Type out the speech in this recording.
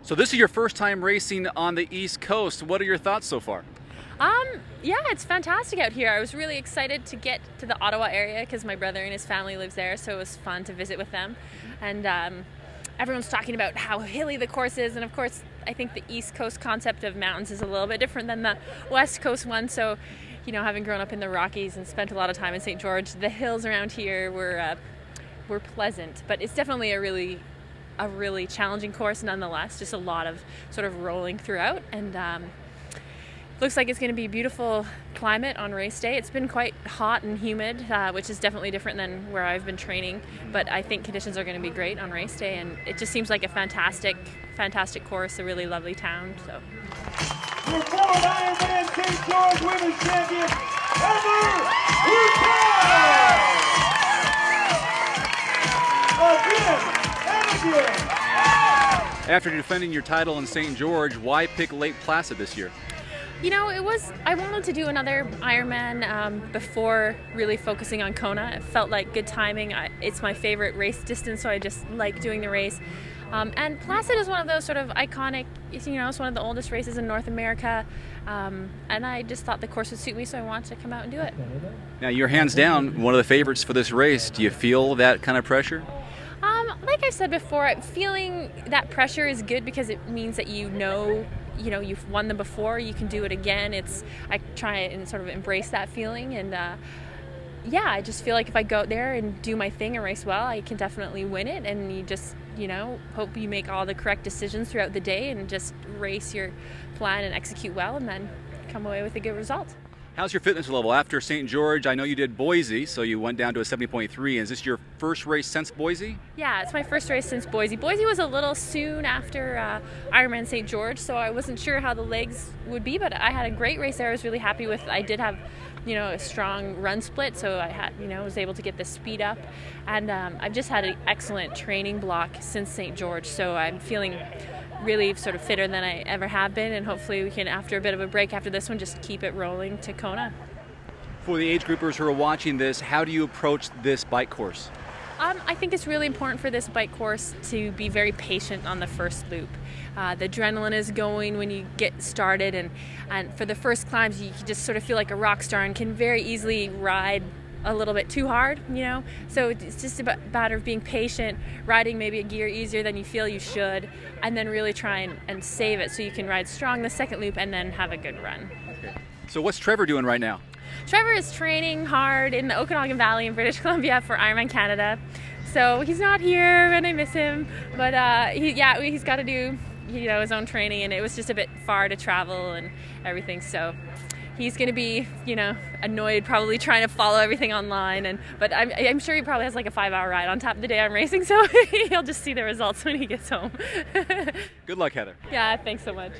So this is your first time racing on the East Coast. What are your thoughts so far? Yeah, it's fantastic out here. I was really excited to get to the Ottawa area because my brother and his family lives there, so it was fun to visit with them. And everyone's talking about how hilly the course is, and of course I think the East Coast concept of mountains is a little bit different than the West Coast one. So, you know, having grown up in the Rockies and spent a lot of time in St. George, the hills around here were pleasant, but it's definitely a really challenging course nonetheless. Just a lot of sort of rolling throughout, and looks like it's going to be a beautiful climate on race day. It's been quite hot and humid, which is definitely different than where I've been training, but I think conditions are going to be great on race day, and it just seems like a fantastic course, a really lovely town. So. Your former Ironman St. George Women's Champion, Trevor Wurtele! Again and again! After defending your title in St. George, why pick Lake Placid this year? You know, I wanted to do another Ironman before really focusing on Kona. It felt like good timing. It's my favorite race distance, so I just like doing the race. And Placid is one of those sort of iconic, you know, it's one of the oldest races in North America. And I just thought the course would suit me, so I wanted to come out and do it. Now, you're hands down one of the favorites for this race. Do you feel that kind of pressure? Like I said before, feeling that pressure is good because it means that you know you've won them before, you can do it again. I try and sort of embrace that feeling, and yeah, I just feel like if I go out there and do my thing and race well, I can definitely win it. And you just, you know, hope you make all the correct decisions throughout the day and just race your plan and execute well, and then come away with a good result. How's your fitness level after St. George? I know you did Boise, so you went down to a 70.3. Is this your first race since Boise? Yeah, it's my first race since Boise. Boise was a little soon after Ironman St. George, so I wasn't sure how the legs would be, but I had a great race there. I was really happy with. I did have, you know, a strong run split, so I had, you know, was able to get the speed up, and I've just had an excellent training block since St. George, so I'm feeling really sort of fitter than I ever have been, and hopefully we can, after a bit of a break after this one, just keep it rolling to Kona. For the age groupers who are watching this, how do you approach this bike course? I think it's really important for this bike course to be very patient on the first loop. The adrenaline is going when you get started, and for the first climbs you just sort of feel like a rock star and can very easily ride a little bit too hard, you know, so it's just a matter of being patient, riding maybe a gear easier than you feel you should, and then really try and save it so you can ride strong the second loop and then have a good run. Okay. So what's Trevor doing right now? Trevor is training hard in the Okanagan Valley in British Columbia for Ironman Canada, so he's not here and I miss him, but he's got to do, you know, his own training, and it was just a bit far to travel and everything, so he's going to be, you know, annoyed probably trying to follow everything online, but I'm sure he probably has like a 5-hour ride on top of the day I'm racing, so he'll just see the results when he gets home. Good luck, Heather. Yeah, thanks so much.